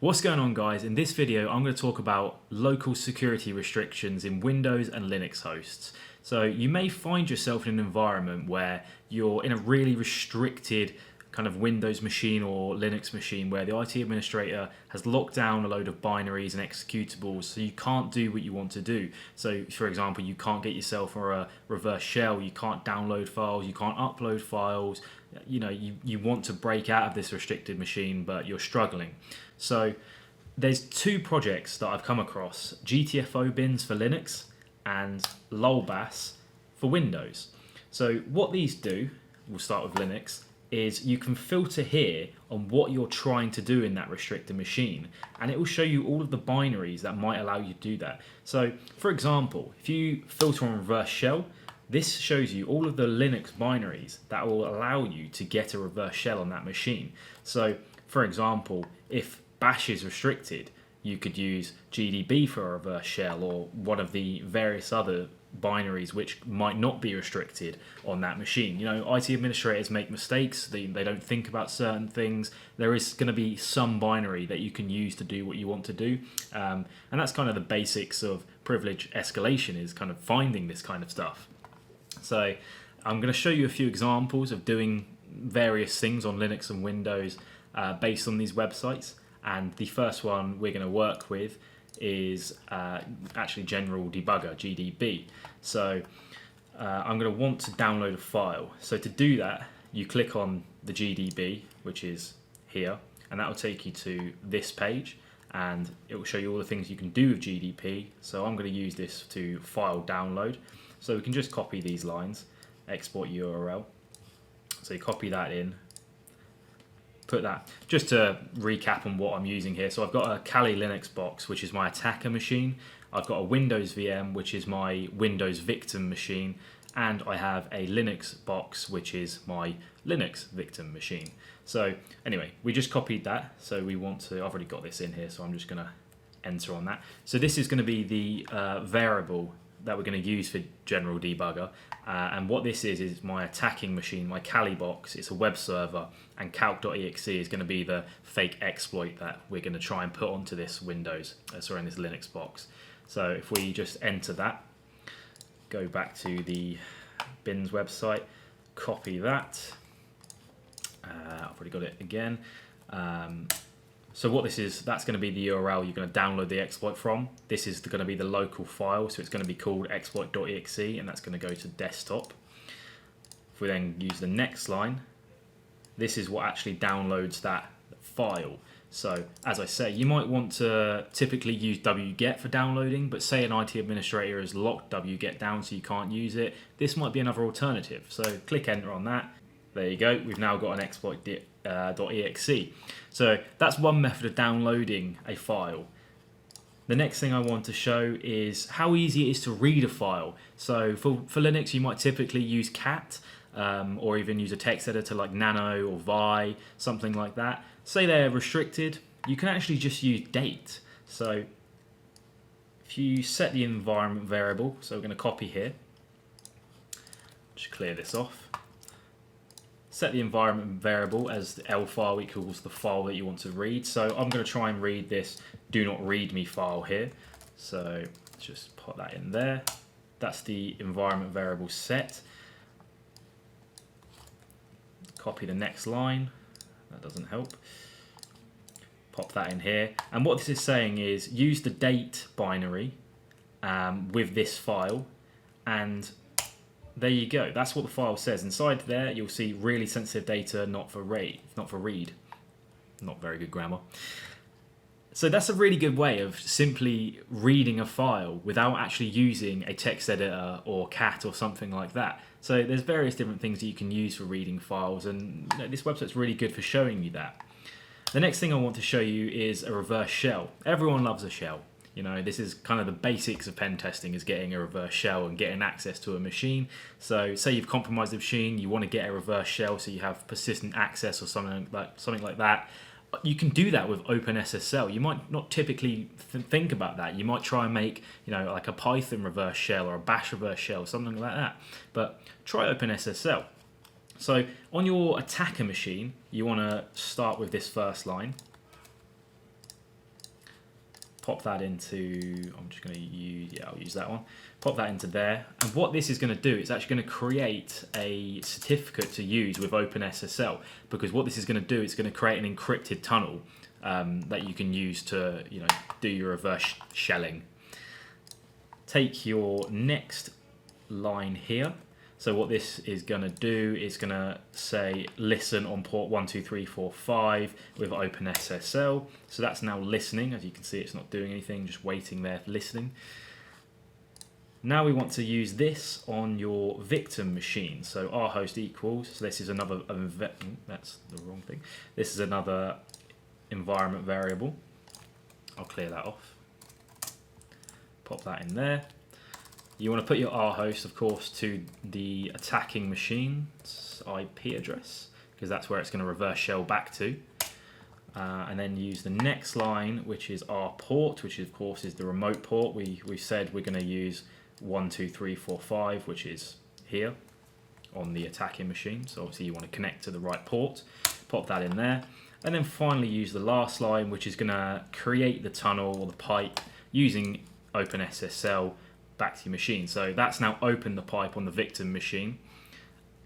What's going on, guys? In this video I'm going to talk about local security restrictions in Windows and Linux hosts. So you may find yourself in an environment where you're in a really restricted kind of Windows machine or Linux machine where the IT administrator has locked down a load of binaries and executables, so you can't do what you want to do. So for example, you can't get yourself a reverse shell, you can't download files, you can't upload files. You want to break out of this restricted machine, but you're struggling. So there's two projects that I've come across: GTFO bins for Linux and lolbas for Windows. So what these do, we'll start with Linux, is you can filter here on what you're trying to do in that restricted machine, and it will show you all of the binaries that might allow you to do that. So for example, if you filter on reverse shell, this shows you all of the Linux binaries that will allow you to get a reverse shell on that machine. So for example, if bash is restricted, you could use GDB for a reverse shell, or one of the various other binaries which might not be restricted on that machine. IT administrators make mistakes, they don't think about certain things. There is going to be some binary that you can use to do what you want to do, and that's kind of the basics of privilege escalation, is kind of finding this kind of stuff. So I'm going to show you a few examples of doing various things on Linux and Windows based on these websites. And the first one we're going to work with is actually General Debugger, GDB. So I'm going to want to download a file. So to do that, you click on the GDB, which is here, and that will take you to this page, and it will show you all the things you can do with GDB. So I'm going to use this to file download. So we can just copy these lines, export URL. So you copy that in, put that, just to recap on what I'm using here. So I've got a Kali Linux box, which is my attacker machine. I've got a Windows VM, which is my Windows victim machine. And I have a Linux box, which is my Linux victim machine. So anyway, we just copied that. So we want to, I've already got this in here, so I'm just going to enter on that. So this is going to be the variable that we're going to use for General Debugger, and what this is my attacking machine, my Kali box. It's a web server, and calc.exe is going to be the fake exploit that we're going to try and put onto this Windows, this Linux box. So if we just enter that, go back to the bins website, copy that. I've already got it again. So what this is, that's going to be the URL you're going to download the exploit from. This is going to be the local file, so it's going to be called exploit.exe, and that's going to go to desktop. If we then use the next line, this is what actually downloads that file. So as I say, you might want to typically use wget for downloading, but say an IT administrator has locked wget down so you can't use it, this might be another alternative. So click enter on that. There you go, we've now got an exploit.exe. So that's one method of downloading a file. The next thing I want to show is how easy it is to read a file. So for Linux, you might typically use cat, or even use a text editor like Nano or Vi, something like that. Say they're restricted, you can actually just use date. So if you set the environment variable, so we're going to copy here, just clear this off. Set the environment variable as the L file equals the file that you want to read. So I'm going to try and read this do not read me file here. So just put that in there. That's the environment variable set. Copy the next line. That doesn't help. Pop that in here. And what this is saying is use the date binary with this file, and there you go. That's what the file says. Inside there, you'll see really sensitive data, not for read. Not very good grammar. So that's a really good way of simply reading a file without actually using a text editor or cat or something like that. So there's various different things that you can use for reading files, and this website's really good for showing you that. The next thing I want to show you is a reverse shell. Everyone loves a shell. This is kind of the basics of pen testing, is getting a reverse shell and getting access to a machine. So say you've compromised a machine, you want to get a reverse shell so you have persistent access or something like that. You can do that with OpenSSL. You might not typically think about that. You might try and make, like a Python reverse shell or a Bash reverse shell, something like that. But try OpenSSL. So on your attacker machine, you want to start with this first line. pop that into, I'm just going to use, yeah, I'll use that one. Pop that into there. And what this is going to do, it's actually going to create a certificate to use with OpenSSL, because what this is going to do, it's going to create an encrypted tunnel that you can use to, do your reverse shelling. Take your next line here. So what this is going to do is going to say listen on port 12345 with OpenSSL. So that's now listening. As you can see, it's not doing anything, just waiting there, listening. Now we want to use this on your victim machine. So our host equals, so this is another, that's the wrong thing. This is another environment variable. I'll clear that off. Pop that in there. You want to put your R host, of course, to the attacking machine's IP address, because that's where it's going to reverse shell back to. And then use the next line, which is our port, which of course is the remote port. We said we're going to use 12345, which is here on the attacking machine. So obviously you want to connect to the right port. Pop that in there. And then finally use the last line, which is going to create the tunnel or the pipe using OpenSSL back to your machine. So that's now opened the pipe on the victim machine.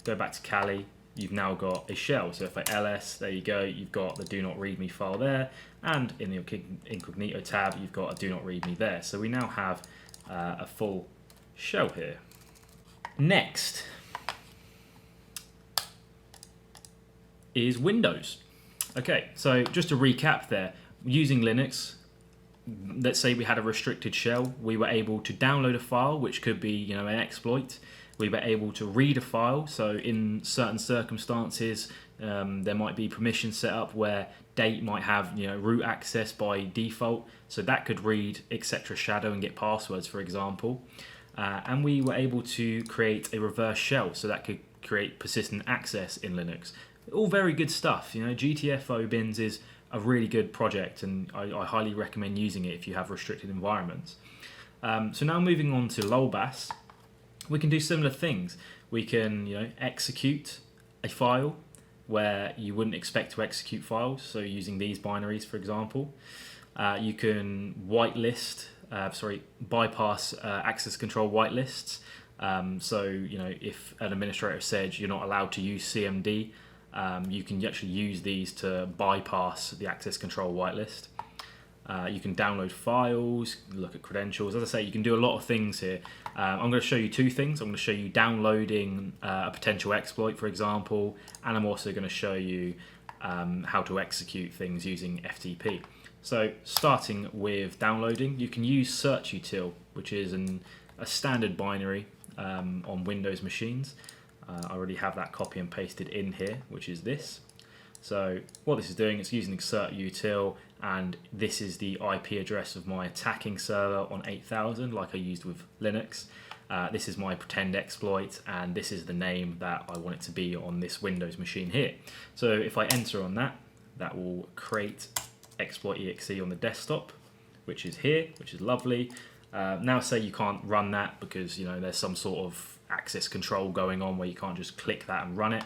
Go back to Kali, you've now got a shell. So if I ls, there you go, you've got the do not read me file there, and in the incognito tab you've got a do not read me there. So we now have a full shell here. Next is Windows. Okay, so just to recap there, using Linux, let's say we had a restricted shell, we were able to download a file, which could be, an exploit. We were able to read a file, so in certain circumstances, there might be permissions set up where date might have, root access by default, so that could read etc shadow and get passwords, for example. And we were able to create a reverse shell, so that could create persistent access in Linux. All very good stuff. GTFO bins is a really good project, and I highly recommend using it if you have restricted environments. So now moving on to LOLBAS, we can do similar things. We can execute a file where you wouldn't expect to execute files, so using these binaries, for example. You can bypass access control whitelists. So if an administrator said you're not allowed to use CMD, you can actually use these to bypass the access control whitelist. You can download files, look at credentials. As I say, you can do a lot of things here. I'm going to show you two things. I'm going to show you downloading a potential exploit, for example, and I'm also going to show you how to execute things using FTP. So starting with downloading, you can use searchutil, which is a standard binary on Windows machines. I already have that copy and pasted in here, which is this. So what this is doing, it's using searchutil, and this is the IP address of my attacking server on 8000, like I used with Linux. This is my pretend exploit, and this is the name that I want it to be on this Windows machine here. So if I enter on that, that will create exploit.exe on the desktop, which is here, which is lovely. Now say you can't run that because there's some sort of access control going on where you can't just click that and run it.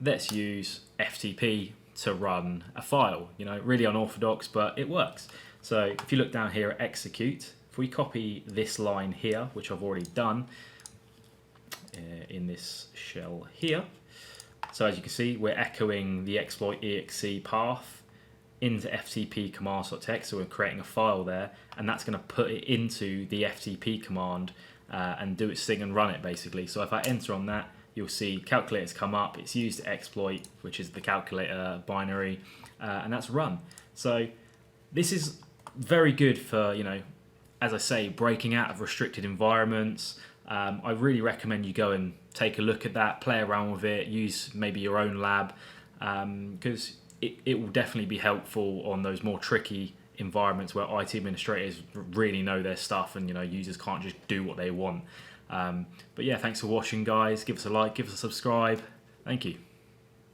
Let's use FTP to run a file. Really unorthodox, but it works. So if you look down here at execute, if we copy this line here, which I've already done in this shell here, so as you can see, we're echoing the exploit.exe path into FTP commands.txt, so we're creating a file there, and that's going to put it into the FTP command and do its thing and run it, basically. So if I enter on that, you'll see calculators come up. It's used to exploit, which is the calculator binary, and that's run. So this is very good for, as I say, breaking out of restricted environments. I really recommend you go and take a look at that, play around with it, use maybe your own lab, because it will definitely be helpful on those more tricky environments where IT administrators really know their stuff, and users can't just do what they want. But yeah, thanks for watching, guys. Give us a like, give us a subscribe. Thank you.